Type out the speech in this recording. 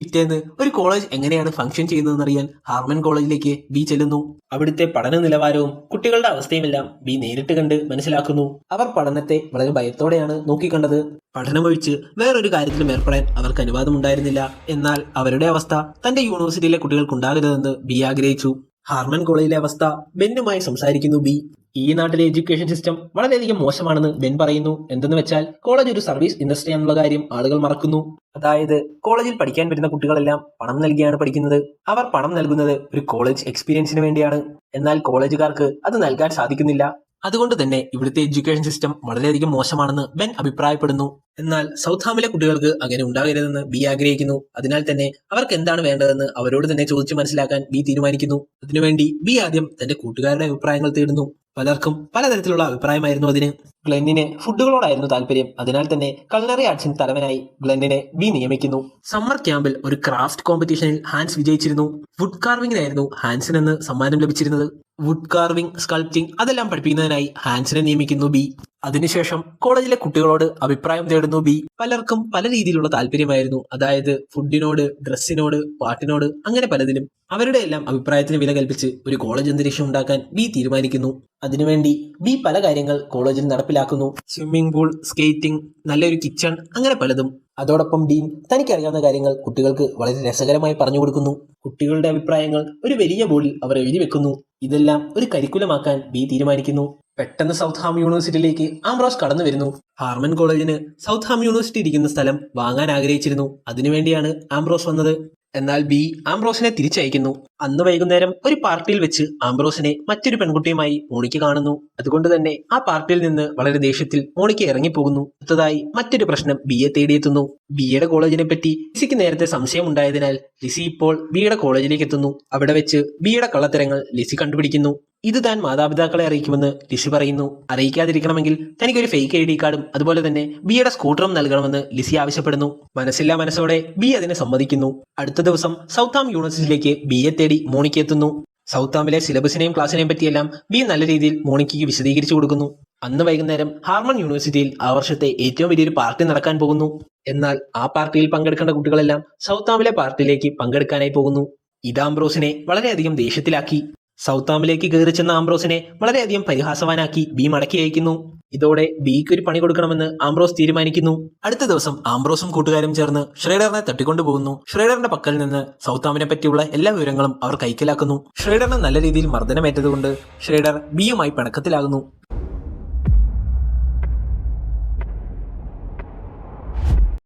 പിറ്റേന്ന് ഒരു കോളേജ് എങ്ങനെയാണ് ഫംഗ്ഷൻ ചെയ്യുന്നതെന്നറിയാൻ ഹാർമൻ കോളേജിലേക്ക് ബി ചെല്ലുന്നു. അവിടുത്തെ പഠന നിലവാരവും കുട്ടികളുടെ അവസ്ഥയുമെല്ലാം ബി നേരിട്ട് കണ്ട് മനസ്സിലാക്കുന്നു. അവർ പഠനത്തെ വളരെ ഭയത്തോടെയാണ് നോക്കിക്കണ്ടത്. പഠനമൊഴിച്ച് വേറൊരു കാര്യത്തിലും ഏർപ്പെടാൻ അവർക്ക് അനുവാദമുണ്ടായിരുന്നില്ല. എന്നാൽ അവരുടെ അവസ്ഥ തന്റെ യൂണിവേഴ്സിറ്റിയിലെ കുട്ടികൾക്കുണ്ടാകരുതെന്ന് ബി ആഗ്രഹിച്ചു. ഹാർമൻ കോളേജിലെ അവസ്ഥ ബെന്നുമായി സംസാരിക്കുന്നു ബി. ഈ നാട്ടിലെ എഡ്യൂക്കേഷൻ സിസ്റ്റം വളരെയധികം മോശമാണെന്ന് ബെൻ പറയുന്നു. എന്തെന്ന് വെച്ചാൽ കോളേജ് ഒരു സർവീസ് ഇൻഡസ്ട്രി ആണെന്നുള്ള കാര്യം ആളുകൾ മറക്കുന്നു. അതായത് കോളേജിൽ പഠിക്കാൻ വരുന്ന കുട്ടികളെല്ലാം പണം നൽകിയാണ് പഠിക്കുന്നത്. അവർ പണം നൽകുന്നത് ഒരു കോളേജ് എക്സ്പീരിയൻസിന് വേണ്ടിയാണ്. എന്നാൽ കോളേജുകാർക്ക് അത് നൽകാൻ സാധിക്കുന്നില്ല. അതുകൊണ്ട് തന്നെ ഇവിടുത്തെ എഡ്യൂക്കേഷൻ സിസ്റ്റം വളരെയധികം മോശമാണെന്ന് ബെൻ അഭിപ്രായപ്പെടുന്നു. എന്നാൽ സൗത്ത്ഹാമിലെ കുട്ടികൾക്ക് അങ്ങനെ ഉണ്ടാകരുതെന്ന് ബി ആഗ്രഹിക്കുന്നു. അതിനാൽ തന്നെ അവർക്ക് എന്താണ് വേണ്ടതെന്ന് അവരോട് തന്നെ ചോദിച്ചു മനസ്സിലാക്കാൻ ബി തീരുമാനിക്കുന്നു. അതിനുവേണ്ടി ബി ആദ്യം തന്റെ കൂട്ടുകാരുടെ അഭിപ്രായങ്ങൾ തേടുന്നു. പലർക്കും പലതരത്തിലുള്ള അഭിപ്രായമായിരുന്നു അതിന്. ഗ്ലെന്നിന് ഫുഡുകളോടായിരുന്നു താല്പര്യം. അതിനാൽ തന്നെ കൾനറി ആർട്സിന് തലവനായി ഗ്ലെന്നിനെ ബി നിയമിക്കുന്നു. സമ്മർ ക്യാമ്പിൽ ഒരു ക്രാഫ്റ്റ് കോമ്പറ്റീഷനിൽ ഹാൻസ് വിജയിച്ചിരുന്നു. വുഡ് കാർവിംഗിനായിരുന്നു ഹാൻസിനെന്ന് സമ്മാനം ലഭിച്ചിരുന്നത്. വുഡ് കാർവിംഗ്, സ്കൾപ്റ്റിംഗ് അതെല്ലാം പഠിപ്പിക്കുന്നതിനായി ഹാൻസിനെ നിയമിക്കുന്നു ബി. അതിനുശേഷം കോളേജിലെ കുട്ടികളോട് അഭിപ്രായം തേടുന്നു ബി. പലർക്കും പല രീതിയിലുള്ള താല്പര്യമായിരുന്നു. അതായത് ഫുഡിനോട്, ഡ്രസ്സിനോട്, പാട്ടിനോട്, അങ്ങനെ പലതിലും. അവരുടെ എല്ലാം അഭിപ്രായത്തിന് വില കൽപ്പിച്ച് ഒരു കോളേജ് അന്തരീക്ഷം ഉണ്ടാക്കാൻ ബി തീരുമാനിക്കുന്നു. അതിനുവേണ്ടി ബി പല കാര്യങ്ങൾ കോളേജിൽ നടപ്പിലാക്കുന്നു. സ്വിമ്മിംഗ് പൂൾ, സ്കേറ്റിംഗ്, നല്ലൊരു കിച്ചൺ, അങ്ങനെ പലതും. അതോടൊപ്പം ഡീൻ തനിക്കറിയാവുന്ന കാര്യങ്ങൾ കുട്ടികൾക്ക് വളരെ രസകരമായി പറഞ്ഞു കൊടുക്കുന്നു. കുട്ടികളുടെ അഭിപ്രായങ്ങൾ ഒരു വലിയ ബോർഡിൽ അവർ എഴുതി വെക്കുന്നു. ഇതെല്ലാം ഒരു കരിക്കുലമാക്കാൻ ബി തീരുമാനിക്കുന്നു. പെട്ടെന്ന് സൗത്ത്ഹാം യൂണിവേഴ്സിറ്റിയിലേക്ക് ആംബ്രോസ് കടന്നു വരുന്നു. ഹാർമൻ കോളേജിന് സൗത്ത്ഹാം യൂണിവേഴ്സിറ്റി ഇരിക്കുന്ന സ്ഥലം വാങ്ങാൻ ആഗ്രഹിച്ചിരുന്നു. അതിനുവേണ്ടിയാണ് ആംബ്രോസ് വന്നത്. എന്നാൽ ബി ആംബ്രോസിനെ തിരിച്ചയക്കുന്നു. അന്ന് വൈകുന്നേരം ഒരു പാർട്ടിയിൽ വെച്ച് ആംബ്രോസിനെ മറ്റൊരു പെൺകുട്ടിയുമായി മോണിക്ക കാണുന്നു. അതുകൊണ്ട് തന്നെ ആ പാർട്ടിയിൽ നിന്ന് വളരെ ദേഷ്യത്തിൽ മോണിക്ക ഇറങ്ങിപ്പോകുന്നു. അടുത്തതായി മറ്റൊരു പ്രശ്നം ബിയെ തേടിയെത്തുന്നു. ബിയുടെ കോളേജിനെ പറ്റി ലിസിക്ക് നേരത്തെ സംശയം ഉണ്ടായതിനാൽ ലിസി ഇപ്പോൾ ബിയുടെ കോളേജിലേക്ക് എത്തുന്നു. അവിടെ വെച്ച് ബിയുടെ കള്ളത്തരങ്ങൾ ലിസി കണ്ടുപിടിക്കുന്നു. ഇത് താൻ മാതാപിതാക്കളെ അറിയിക്കുമെന്ന് ലിസി പറയുന്നു. അറിയിക്കാതിരിക്കണമെങ്കിൽ തനിക്കൊരു ഫേക്ക് ഐ ഡി കാർഡും അതുപോലെ തന്നെ ബിയുടെ സ്കൂട്ടറും നൽകണമെന്ന് ലിസി ആവശ്യപ്പെടുന്നു. മനസ്സില്ലാ മനസ്സോടെ ബി അതിനെ സമ്മതിക്കുന്നു. അടുത്ത ദിവസം സൗത്ത്ഹാം യൂണിവേഴ്സിറ്റിയിലേക്ക് ബിയെ തേടി മോണിക്ക എത്തുന്നു. സൗത്ത്ഹാമിലെ സിലബസിനെയും ക്ലാസ്സിനെയും പറ്റിയെല്ലാം ബി നല്ല രീതിയിൽ മോണിക്കയ്ക്ക് വിശദീകരിച്ചു കൊടുക്കുന്നു. അന്ന് വൈകുന്നേരം ഹാർമൺ യൂണിവേഴ്സിറ്റിയിൽ ആ വർഷത്തെ ഏറ്റവും വലിയൊരു പാർട്ടി നടക്കാൻ പോകുന്നു. എന്നാൽ ആ പാർട്ടിയിൽ പങ്കെടുക്കേണ്ട കുട്ടികളെല്ലാം സൗത്ത്ഹാമിലെ പാർട്ടിയിലേക്ക് പങ്കെടുക്കാനായി പോകുന്നു. ഇത് ആംബ്രോസിനെ വളരെയധികം ദേഷ്യത്തിലാക്കി. സൗത്ത്ഹാമിലേക്ക് കയറി ചെന്ന ആംബ്രോസിനെ വളരെയധികം പരിഹാസവാനാക്കി ബി മടക്കി അയക്കുന്നു. ഇതോടെ ബിക്ക് ഒരു പണി കൊടുക്കണമെന്ന് ആംബ്രോസ് തീരുമാനിക്കുന്നു. അടുത്ത ദിവസം ആംബ്രോസും കൂട്ടുകാരും ചേർന്ന് ഷ്രേഡറിനെ തട്ടിക്കൊണ്ടുപോകുന്നു. ഷ്രേഡറിന്റെ പക്കൽ നിന്ന് സൗത്ത്ഹാമിനെ പറ്റിയുള്ള എല്ലാ വിവരങ്ങളും അവർ കൈക്കലാക്കുന്നു. ഷ്രേഡറിന് നല്ല രീതിയിൽ മർദ്ദനമേറ്റതുകൊണ്ട് ഷ്രേഡർ ബിയുമായി പിണക്കത്തിലാകുന്നു.